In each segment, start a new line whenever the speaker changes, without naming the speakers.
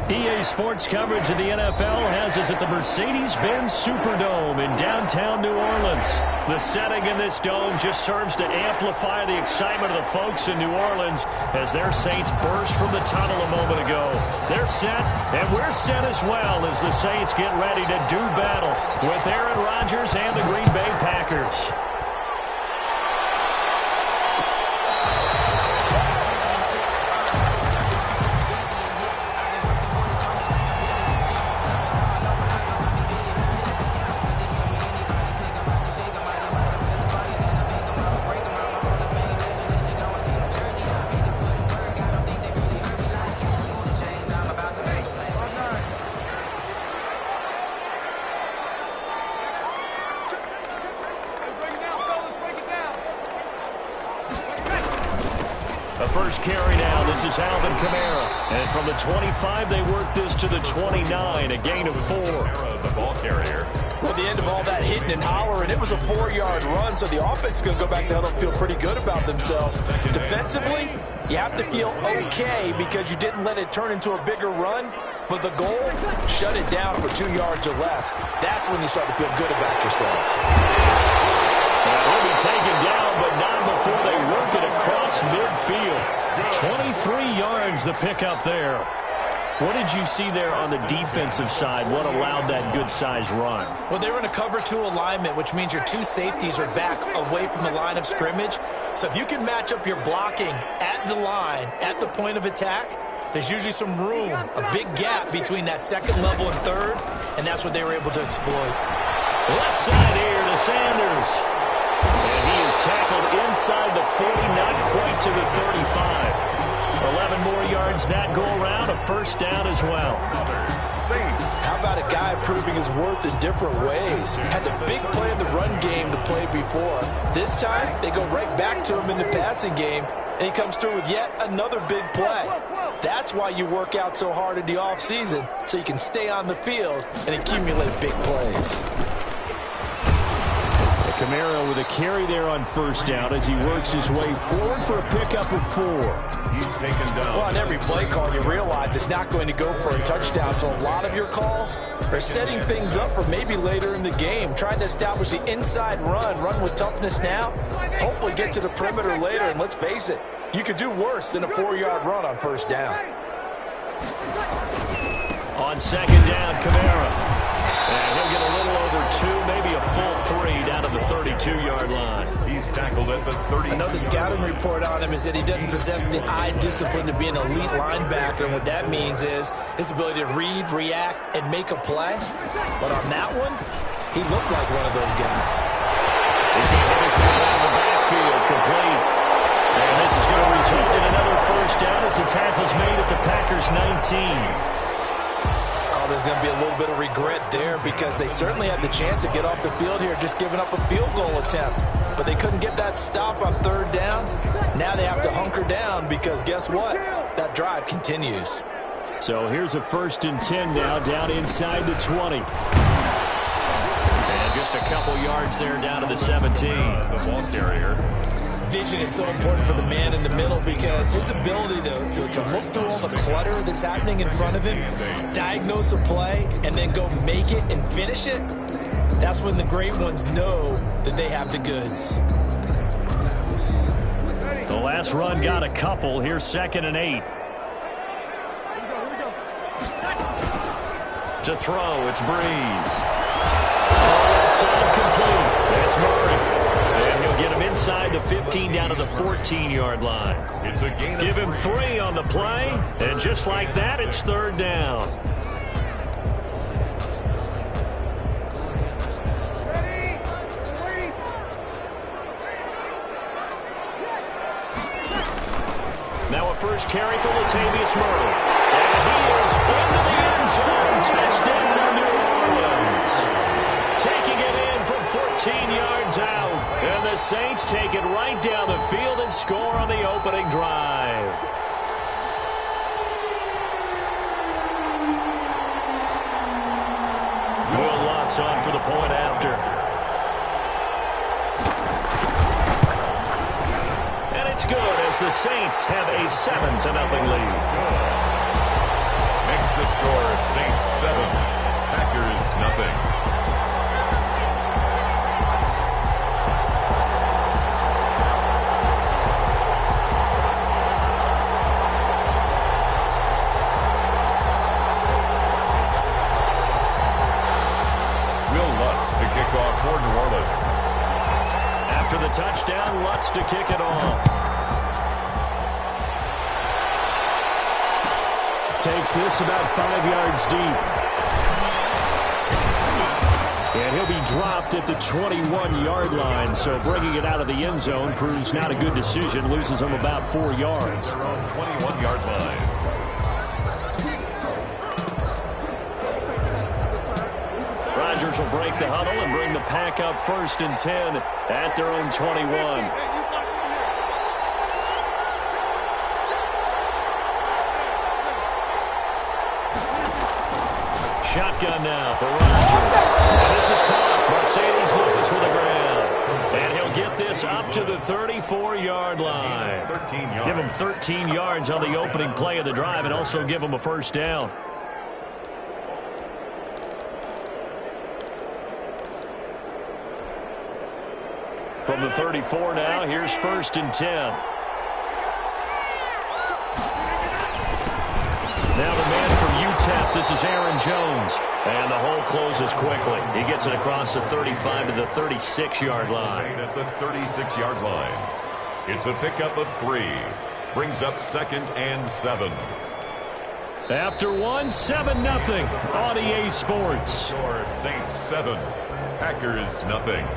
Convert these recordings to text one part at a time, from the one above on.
EA Sports coverage of the NFL has us at the Mercedes-Benz Superdome in downtown New Orleans. The setting in this dome just serves to amplify the excitement of the folks in New Orleans as their Saints burst from the tunnel a moment ago. They're set, and we're set as well as the Saints get ready to do battle with Aaron Rodgers and the Green Bay Packers. First carry now. This is Alvin Kamara. And from the 25, they work this to the 29, a gain of 4.
The ball carrier.
Well, the end of all that hitting and hollering, it was a 4-yard run, so the offense is going to go back to hell and feel pretty good about themselves. Defensively, you have to feel okay because you didn't let it turn into a bigger run, but the goal, shut it down for 2 yards or less. That's when you start to feel good about yourselves.
He'll be taken down, but not before they work it across midfield. 23 yards the pickup there. What did you see there on the defensive side? What allowed that good-sized run?
Well, they were in a cover 2 alignment, which means your 2 safeties are back away from the line of scrimmage. So if you can match up your blocking at the line, at the point of attack, there's usually some room, a big gap between that second level and third, and that's what they were able to exploit.
Left side here to Sanders. And he is tackled inside the 40, not quite to the 35. 11 more yards that go around, a first down as well.
How about a guy proving his worth in different ways? Had the big play in the run game to play before. This time, they go right back to him in the passing game, and he comes through with yet another big play. That's why you work out so hard in the offseason, so you can stay on the field and accumulate big plays.
Kamara with a carry there on first down as he works his way forward for a pickup of 4.
He's taken down.
Well, on every play call, you realize it's not going to go for a touchdown, so a lot of your calls are setting things up for maybe later in the game, trying to establish the inside run with toughness now, hopefully get to the perimeter later, and let's face it, you could do worse than a 4-yard run on first down.
On second down, Kamara. And he'll get a little over 2, maybe a full 3 down to the 32-yard line.
He's tackled at the 30.
I know the scouting report on him is that he doesn't possess the eye discipline to be an elite linebacker, and what that means is his ability to read, react, and make a play. But on that one, he looked like one of those guys.
He's going to hit his ball out of the backfield, complete. And this is going to result in another first down as the tackle's made at the Packers' 19.
There's going to be a little bit of regret there because they certainly had the chance to get off the field here, just giving up a field goal attempt. But they couldn't get that stop on third down. Now they have to hunker down because guess what? That drive continues.
So here's a 1st and 10 now down inside the 20. And just a couple yards there down to the 17.
The ball carrier.
Vision is so important for the man in the middle because his ability to look through all the clutter that's happening in front of him, diagnose a play, and then go make it and finish it, that's when the great ones know that they have the goods.
The last run got a couple. Here's 2nd and 8. To throw, it's Breeze. Side complete. That's Murray. And he'll get him inside the 15 down to the 14-yard line.
It's a gain.
Give him 3 on the play, and just like that, it's 3rd down. Now a first carry for Latavius Murray. And he is into the end zone. Touchdown, New Orleans. Taking it in from 14 yards out. And the Saints take it right down the field and score on the opening drive. Will Lutz on for the point after. And it's good as the Saints have a 7-0 lead.
Makes the
touchdown. Lutz to kick it off. Takes this about 5 yards deep. And he'll be dropped at the 21-yard line, so bringing it out of the end zone proves not a good decision. Loses him about 4 yards.
They're on 21-yard line.
Rodgers will break the huddle and bring the pack up 1st and 10 at their own 21. Shotgun now for Rodgers. And this is caught. Mercedes Lewis with the grab. And he'll get this up to the 34-yard line.
13 yards.
Give him 13 yards on the opening play of the drive and also give him a first down. From the 34 now, here's 1st and 10. Now the man from UTEP, this is Aaron Jones. And the hole closes quickly. He gets it across the 35 to the 36-yard line.
At the 36-yard line. It's a pickup of 3. Brings up 2nd and 7.
After 7-0 on EA Sports.
Score Saints 7. Packers nothing.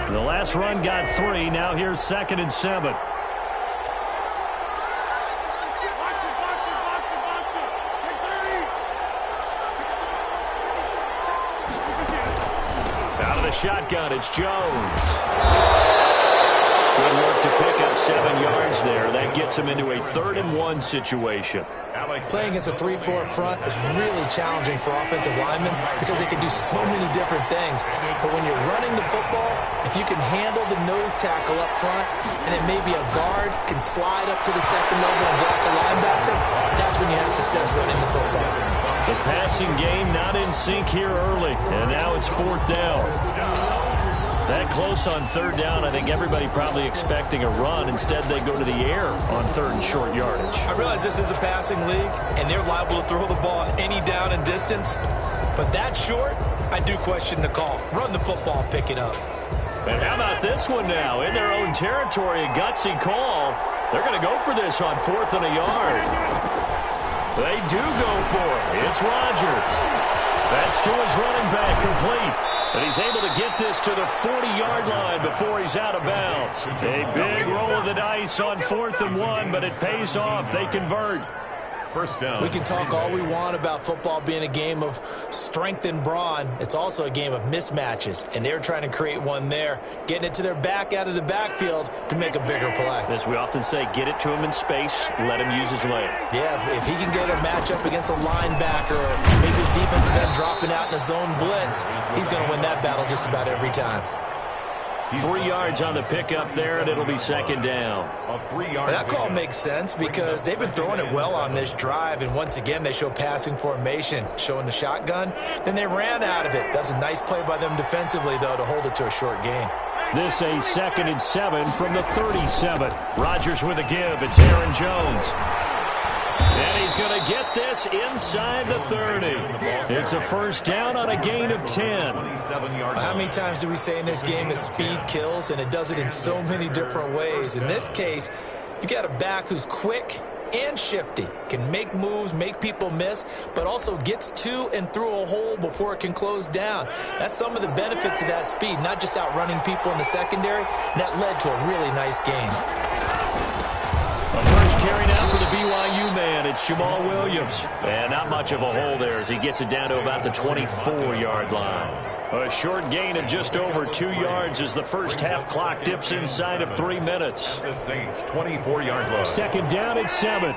The last run got 3. Now here's 2nd and 7. Out of the shotgun, it's Jones. Good work to pick up 7 yards there. That gets him into a 3rd and 1 situation.
Playing against a 3-4 front is really challenging for offensive linemen because they can do so many different things. But when you're running the football, if you can handle the nose tackle up front, and it may be a guard can slide up to the 2nd level and block a linebacker, that's when you have success running the football.
The passing game not in sync here early, and now it's 4th down. That close on 3rd down, I think everybody probably expecting a run. Instead, they go to the air on 3rd and short yardage.
I realize this is a passing league, and they're liable to throw the ball on any down and distance. But that short, I do question the call. Run the football and pick it up.
And how about this one now? In their own territory, a gutsy call. They're going to go for this on 4th and a yard. They do go for it. It's Rodgers. That's to his running back, complete. And he's able to get this to the 40-yard line before he's out of bounds. A big roll of the dice on 4th and 1, but it pays off. They convert.
First down.
We can talk all we want about football being a game of strength and brawn. It's also a game of mismatches, and they're trying to create one there, getting it to their back out of the backfield to make a bigger play.
As we often say, get it to him in space, let him use his leg.
Yeah, if he can get a matchup against a linebacker or maybe a defensive end dropping out in a zone blitz, he's going to win that battle just about every time.
3 yards on the pickup there, and it'll be 2nd down.
A 3-yard.
That call makes sense because they've been throwing it well on this drive, and once again they show passing formation, showing the shotgun. Then they ran out of it. That's a nice play by them defensively, though, to hold it to a short gain.
This a 2nd and 7 from the 37. Rodgers with a give. It's Aaron Jones. And he's going to get this inside the 30. It's a first down on a gain of 10.
How many times do we say in this game that speed kills, and it does it in so many different ways? In this case, you got a back who's quick and shifty, can make moves, make people miss, but also gets to and through a hole before it can close down. That's some of the benefits of that speed, not just outrunning people in the secondary. That led to a really nice game.
A first carry now for the BYU man. It's Jamal Williams. And not much of a hole there as he gets it down to about the 24-yard line. A short gain of just over 2 yards as the first half clock dips inside of 3 minutes.
The Saints 24-yard line.
2nd down at 7.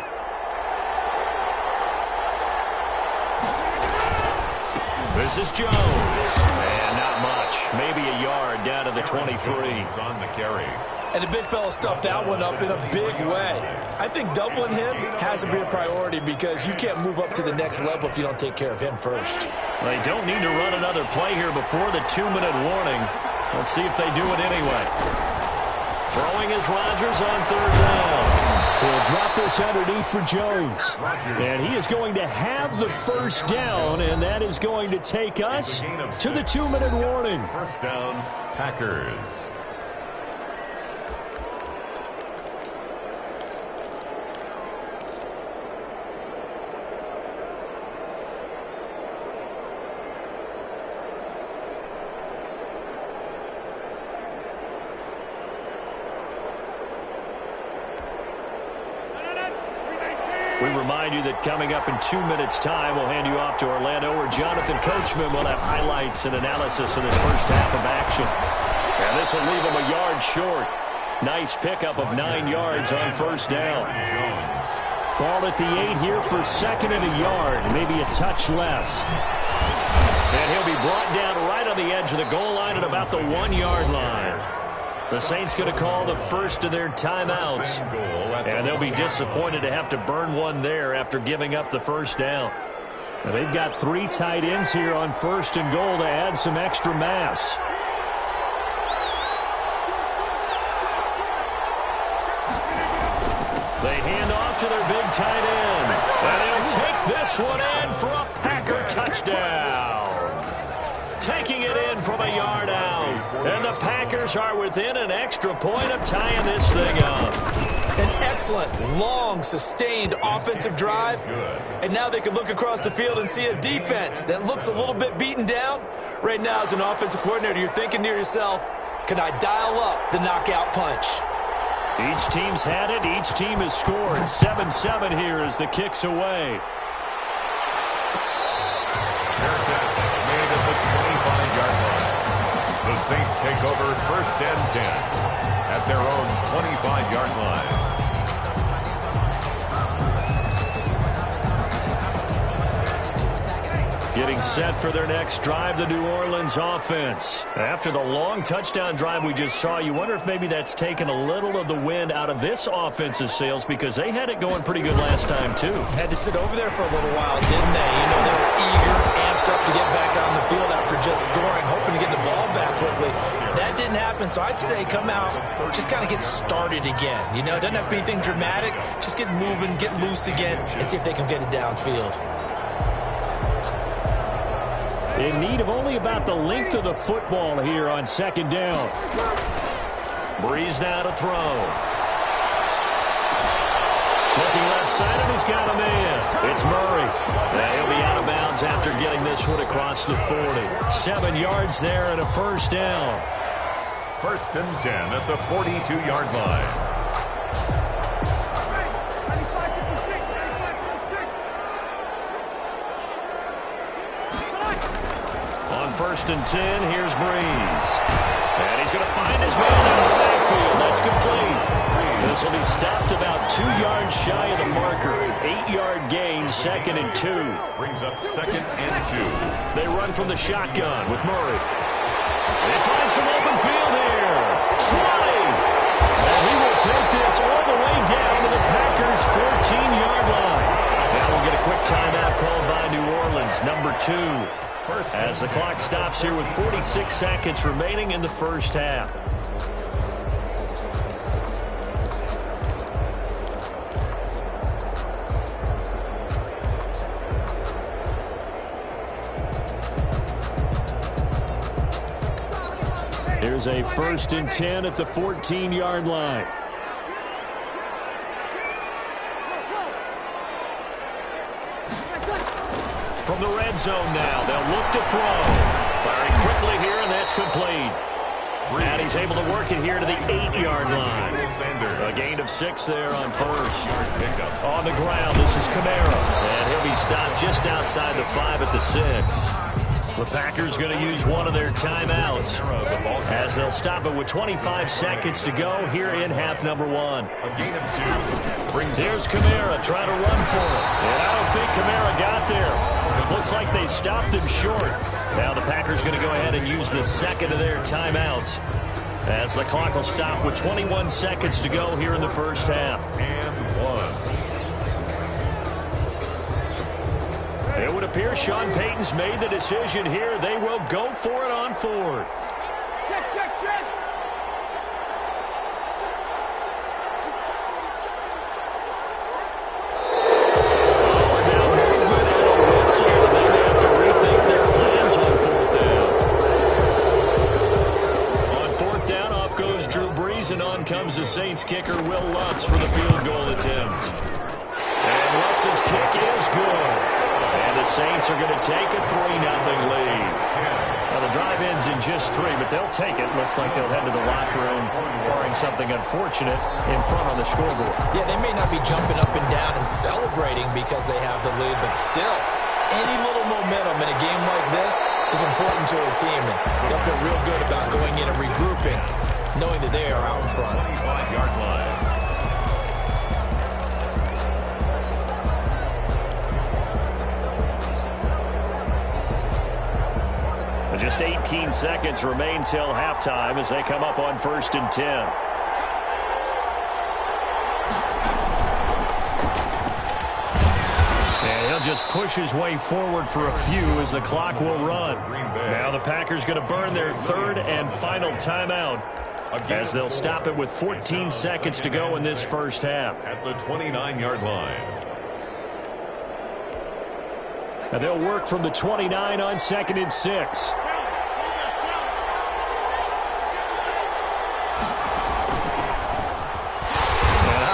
This is Jones. And not much. maybe a yard down to the 23.
On the carry.
And the big fella stuffed that one up in a big way. I think doubling him has to be a priority because you can't move up to the next level if you don't take care of him first.
They don't need to run another play here before the 2-minute warning. Let's see if they do it anyway. Throwing is Rodgers on third down.
He'll drop this underneath for Jones. And he is going to have the first down, and that is going to take us to the 2-minute warning.
First down, Packers.
We remind you that coming up in 2 minutes' time, we'll hand you off to Orlando, where Jonathan Coachman will have highlights and analysis of this first half of action. And this will leave him a yard short. Nice pickup of 9 yards on first down.
Ball at the 8 here for second and a yard, maybe a touch less.
And he'll be brought down right on the edge of the goal line at about the 1-yard line. The Saints going to call the first of their timeouts. And they'll be disappointed to have to burn one there after giving up the first down.
Now they've got 3 tight ends here on first and goal to add some extra mass.
They hand off to their big tight end. And they'll take this one in for a Packer touchdown. Taking it in from a yard out. And the Packers are within an extra point of tying this thing up.
An excellent, long, sustained offensive drive. And now they can look across the field and see a defense that looks a little bit beaten down. Right now, as an offensive coordinator, you're thinking to yourself, can I dial up the knockout punch?
Each team's had it. Each team has scored. 7-7 here as the kick's away.
The Saints take over first and 10 at their own 25-yard line.
Getting set for their next drive, the New Orleans offense. After the long touchdown drive we just saw, you wonder if maybe that's taken a little of the wind out of this offense's sails because they had it going pretty good last time, too.
Had to sit over there for a little while, didn't they? You know, they were eager, amped up to get back on the field after just scoring, hoping to get the ball back quickly. That didn't happen, so I'd say come out, just kind of get started again. You know, it doesn't have to be anything dramatic. Just get moving, get loose again, and see if they can get it downfield.
In need of only about the length of the football here on second down.
Breeze now to throw. Looking left side, and he's got a man. It's Murray. He'll be out of bounds after getting this one across the 40. 7 yards there and a first down.
First and 10 at the 42-yard line.
First and 10, here's Breeze. And he's going to find his man out of the backfield. That's complete. This will be stopped about 2 yards shy of the marker. 8-yard gain, second and 2.
Brings up second and 2.
They run from the shotgun with Murray. They find some open field here. Trolley. And he will take this all the way down to the Packers' 14-yard line. Now we'll get a quick timeout called by New Orleans, number 2. As the clock stops here with 46 seconds remaining in the first half.
Here's a first and 10 at the 14-yard line.
From the red zone now, they'll look to throw. Firing quickly here, and that's complete. And he's able to work it here to the 8-yard line. A gain of 6 there on first. On the ground, this is Kamara. And he'll be stopped just outside the 5 at the 6. The Packers going to use one of their timeouts as they'll stop it with 25 seconds to go here in half number 1.
A gain of 2.
There's Kamara trying to run for it. And I don't think Kamara got there. Looks like they stopped him short. Now the Packers going to go ahead and use the second of their timeouts, as the clock will stop with 21 seconds to go here in the first half.
And 1.
It would appear Sean Payton's made the decision here. They will go for it on fourth.
Check.
And on comes the Saints kicker, Will Lutz, for the field goal attempt. And Lutz's kick is good. And the Saints are going to take a 3-0 lead. Now, the drive ends in just 3, but they'll take it. Looks like they'll head to the locker room, barring something unfortunate, in front on the scoreboard.
Yeah, they may not be jumping up and down and celebrating because they have the lead, but still, any little momentum in a game like this is important to a team, and they'll feel real good about going in and regrouping, knowing that they are out in front.
25-yard line.
Just 18 seconds remain till halftime as they come up on 1st and 10. And he'll just push his way forward for a few as the clock will run. Now the Packers going to burn their 3rd and final timeout, as they'll stop it with 14 seconds to go in this first half.
At the 29-yard line.
And they'll work from the 29 on 2nd and 6.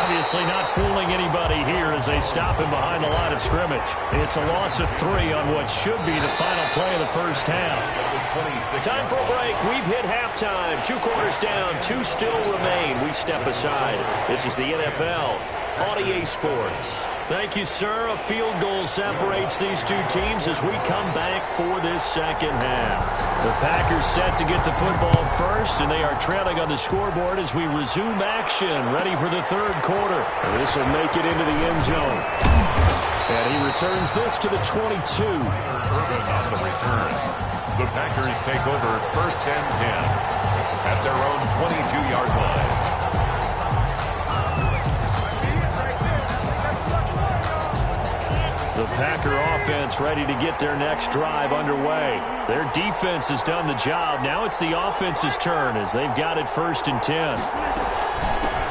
Obviously not fooling anybody here as they stop him behind the line of scrimmage. It's a loss of 3 on what should be the final play of the first half. Time for a break. We've hit halftime. 2 quarters down, 2 still remain. We step aside. This is the NFL on EA Sports. Thank you, sir. A field goal separates these two teams as we come back for this second half. The Packers set to get the football first, and they are trailing on the scoreboard as we resume action, ready for the 3rd quarter.
This will make it into the end zone. And he returns this to the 22.
Urban on the return. The Packers take over 1st and 10 at their own 22-yard line.
The Packer offense ready to get their next drive underway. Their defense has done the job. Now it's the offense's turn as they've got it 1st and 10.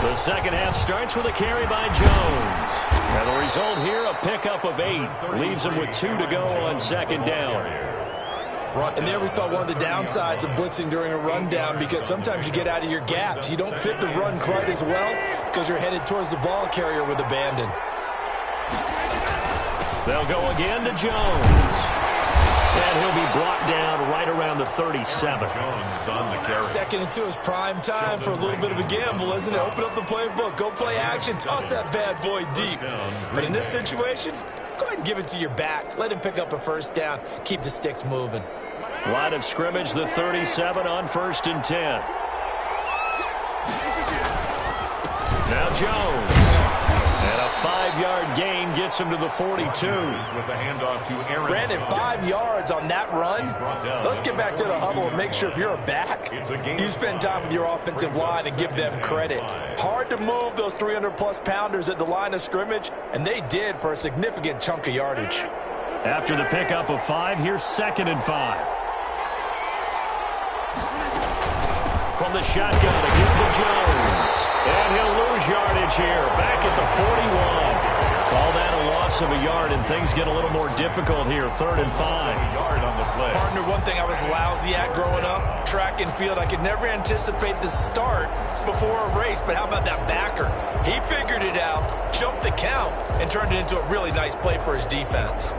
The second half starts with a carry by Jones. And the result here, a pickup of 8. Leaves them with 2 to go on 2nd down.
And there we saw one of the downsides of blitzing during a rundown, because sometimes you get out of your gaps. You don't fit the run quite as well because you're headed towards the ball carrier with abandon.
They'll go again to Jones. And he'll be brought down right around the 37.
Jones on the carry.
2nd and 2 is prime time for a little bit of a gamble, isn't it? Open up the playbook, go play action, toss that bad boy deep. But in this situation, go ahead and give it to your back. Let him pick up a 1st down. Keep the sticks moving.
Line of scrimmage, the 37 on 1st and 10. Now Jones. And a 5-yard gain gets him to the 42.
With the handoff to Aaron.
Brandon, 5 yards on that run. Let's get back to the huddle and make sure if you're a back, you spend time with your offensive line and give them credit. Hard to move those 300-plus pounders at the line of scrimmage, and they did for a significant chunk of yardage.
After the pickup of 5, here's 2nd and 5. From the shotgun, a give to Jones. And he'll lose yardage here, back at the 41. Call that a loss of a yard, and things get a little more difficult here, 3rd and 5.
Yard on the play.
Partner, one thing I was lousy at growing up, track and field, I could never anticipate the start before a race, but how about that backer? He figured it out, jumped the count, and turned it into a really nice play for his defense.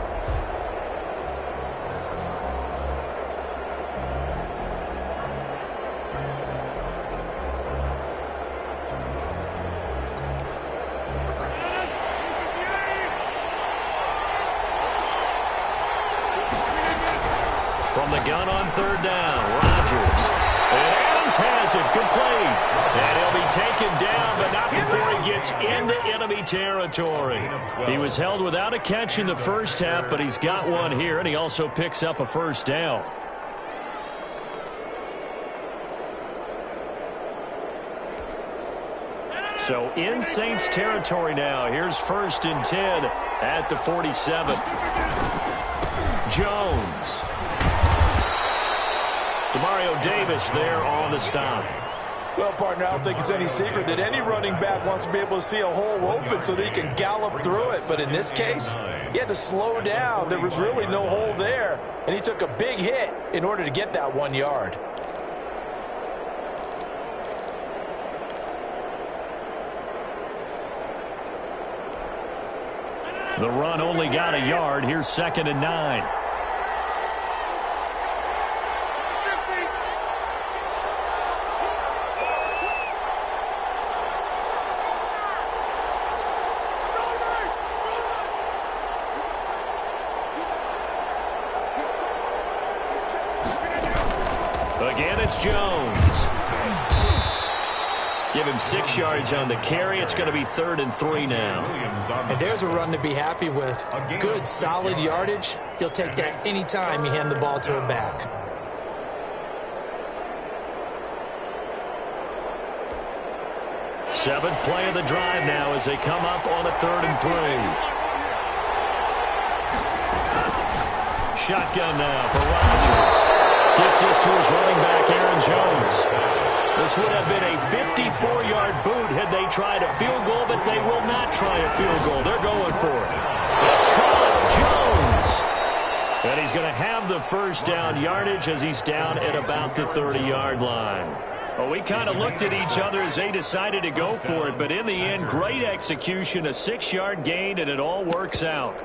From the gun on 3rd down, Rodgers. And Adams
has it, complete. And he'll be taken down, but not before he gets into enemy territory. He was held without a catch in the first half, but he's got one here, and he also picks up a first down. So in Saints territory now. Here's 1st and 10 at the 47. Jones. Demario Davis there on the stop.
Well, partner, I don't think it's any secret that any running back wants to be able to see a hole open so that he can gallop through it. But in this case, he had to slow down. There was really no hole there, and he took a big hit in order to get that 1 yard.
The run only got a yard. Here's 2nd and 9. Again, it's Jones. Give him 6 yards on the carry. It's going to be 3rd and 3 now.
And there's a run to be happy with. Good, solid yardage. He'll take that anytime you hand the ball to a back.
Seventh play of the drive now as they come up on a 3rd and 3. Shotgun now for Rodgers. Gets this to his running back, Aaron Jones. This would have been a 54-yard boot had they tried a field goal, but they will not try a field goal. They're going for it. It's caught. Jones. And he's going to have the first down yardage as he's down at about the 30-yard line. Well, we kind of looked at each other as they decided to go for it, but in the end, great execution, a 6-yard gain, and it all works out.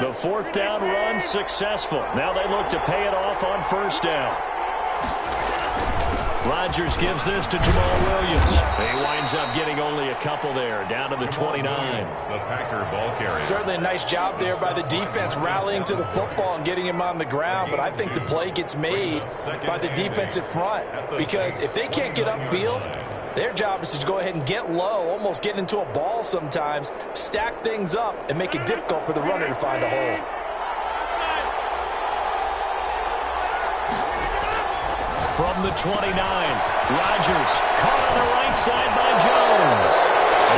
The 4th down run successful. Now they look to pay it off on 1st down. Rodgers gives this to Jamal Williams. He winds up getting only a couple there, down to the 29.
The Packer ball carrier.
Certainly a nice job there by the defense rallying to the football and getting him on the ground, but I think the play gets made by the defensive front because if they can't get upfield, their job is to go ahead and get low, almost get into a ball sometimes, stack things up, and make it difficult for the runner to find a hole.
From the 29, Rodgers caught on the right side by Jones.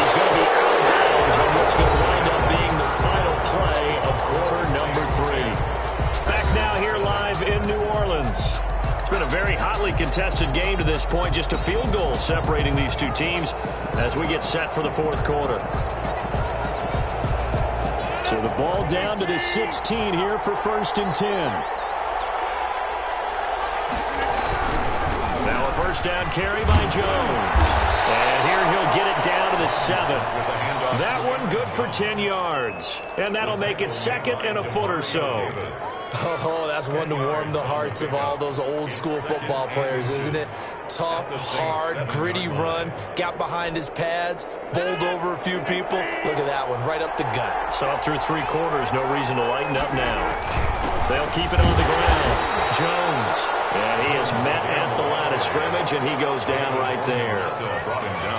He's going to be out of bounds on what's going to wind up being the final play of quarter number 3. Back now here live in New Orleans. It's been a very hotly contested game to this point. Just a field goal separating these two teams as we get set for the 4th quarter.
So the ball down to the 16 here for 1st and 10.
Now a first down carry by Jones. And here he'll get it down to the 7th. That one good for 10 yards. And that'll make it 2nd and a foot or so.
Oh, that's one to warm the hearts of all those old-school football players, isn't it? Tough, hard, gritty run. Got behind his pads, bowled over a few people. Look at that one, right up the gut.
So up through 3 quarters, no reason to lighten up now. They'll keep it on the ground. Jones. And he is met at the line of scrimmage, and he goes down right there.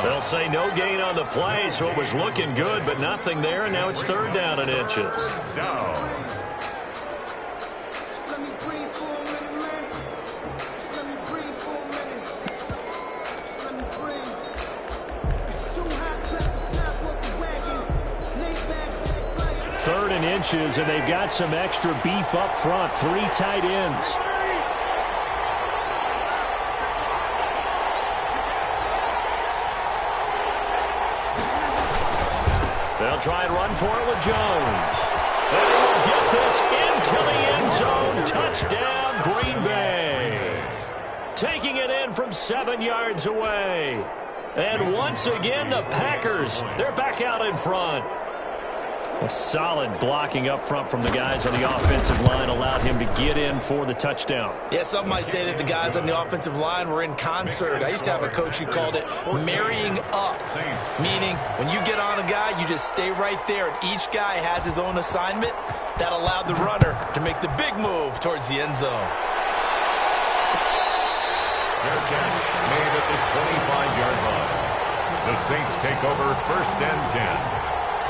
They'll say no gain on the play, so it was looking good, but nothing there, and now it's 3rd down and inches. Third and inches, and they've got some extra beef up front. 3 tight ends. They'll try and run for it with Jones. They will get this into the end zone. Touchdown, Green Bay. Taking it in from 7 yards away. And once again, the Packers, they're back out in front. A solid blocking up front from the guys on the offensive line allowed him to get in for the touchdown.
Yeah, some might say that the guys on the offensive line were in concert. I used to have a coach who called it marrying up, meaning when you get on a guy, you just stay right there, and each guy has his own assignment. That allowed the runner to make the big move towards the end zone.
Their catch made at the 25-yard line. The Saints take over 1st and 10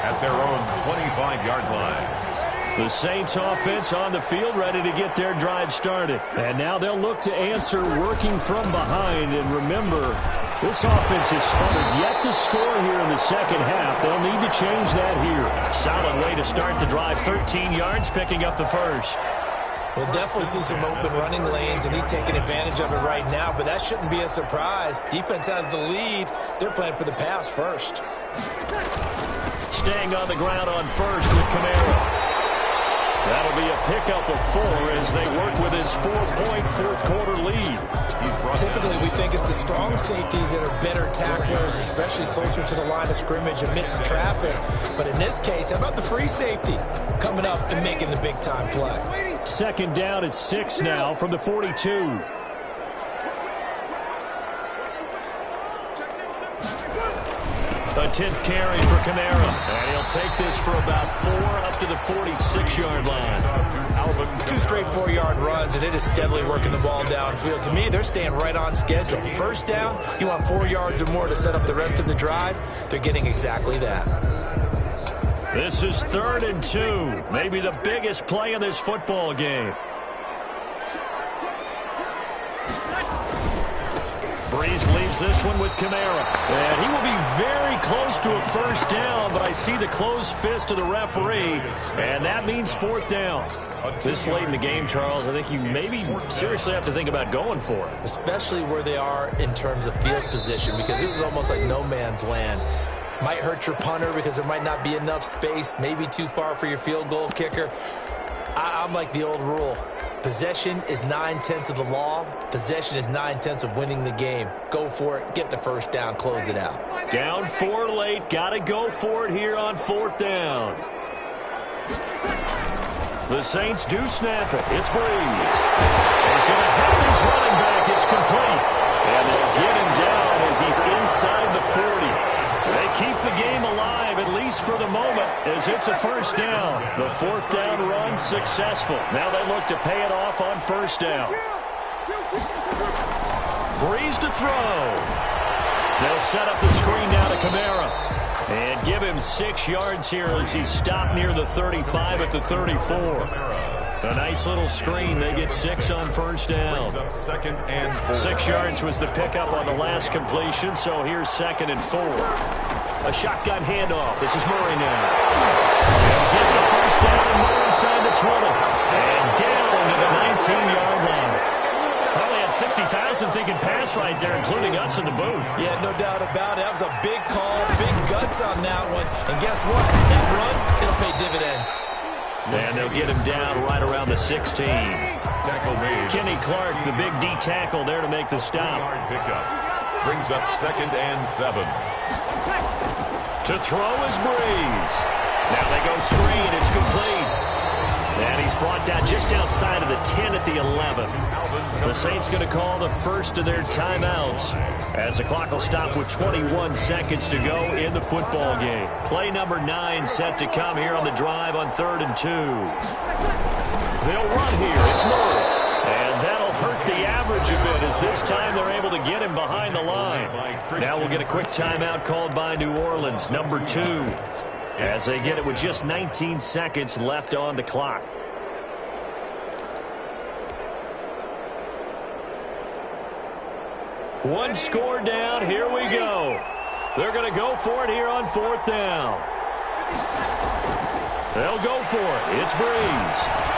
at their own 25-yard line.
The Saints offense on the field ready to get their drive started. And now they'll look to answer working from behind. And remember, this offense is sputtered yet to score here in the second half. They'll need to change that here. Solid way to start the drive. 13 yards, picking up the first.
We'll definitely see some open running lanes, and he's taking advantage of it right now, but that shouldn't be a surprise. Defense has the lead. They're playing for the pass first.
Staying on the ground on first with Kamara. That'll be a pickup of 4 as they work with his 4-point fourth-quarter lead.
Typically, we think it's the strong safeties that are better tacklers, especially closer to the line of scrimmage amidst traffic. But in this case, how about the free safety coming up and making the big-time play?
Second down at 6 now from the 42.
A 10th carry for Kamara. And he'll take this for about 4 up to the 46-yard line.
2 straight 4-yard runs, and it is steadily working the ball downfield. To me, they're staying right on schedule. First down, you want 4 yards or more to set up the rest of the drive. They're getting exactly that.
This is 3rd and 2. Maybe the biggest play in this football game. Breeze leaves this one with Kamara. And he will be very close to a first down, but I see the closed fist of the referee, and that means 4th down. This late in the game, Charles, I think you maybe seriously have to think about going for it.
Especially where they are in terms of field position, because this is almost like no man's land. Might hurt your punter because there might not be enough space, maybe too far for your field goal kicker. I'm like the old rule. Possession is 9/10 of the law. Possession is 9/10 of winning the game. Go for it. Get the first down. Close it out.
Down 4 late. Got to go for it here on 4th down. The Saints do snap it. It's Breeze. He's going to have his running back. It's complete. And they'll get him down as he's inside the 40. They keep the game alive, at least for the moment, as it's a first down. The 4th down run successful. Now they look to pay it off on first down. Breeze to throw. They'll set up the screen down to Kamara. And give him 6 yards here as he's stopped near the 35 at the 34. A nice little screen. They get 6 on first down. 6 yards was the pickup on the last completion, so here's 2nd and 4. A shotgun handoff. This is Murray now. They'll get the first down, and Murray inside the 20. And down to the 19-yard line. Probably had 60,000 thinking pass right there, including us in the booth.
Yeah, no doubt about it. That was a big call, big guts on that one. And guess what? That run, it'll pay dividends.
And they'll get him down right around the 16. Kenny Clark, the big D tackle there to make the stop.
Brings up 2nd and 7.
To throw is Breeze. Now they go screen. It's complete. And he's brought down just outside of the 10 at the 11. The Saints going to call the first of their timeouts as the clock will stop with 21 seconds to go in the football game. Play number 9 set to come here on the drive on 3rd and 2. They'll run here. It's Murray. And that'll hurt the average a bit as this time they're able to get him behind the line. Now we'll get a quick timeout called by New Orleans, number 2. As they get it with just 19 seconds left on the clock. One score down. Here we go. They're going to go for it here on 4th down. They'll go for it. It's Breeze.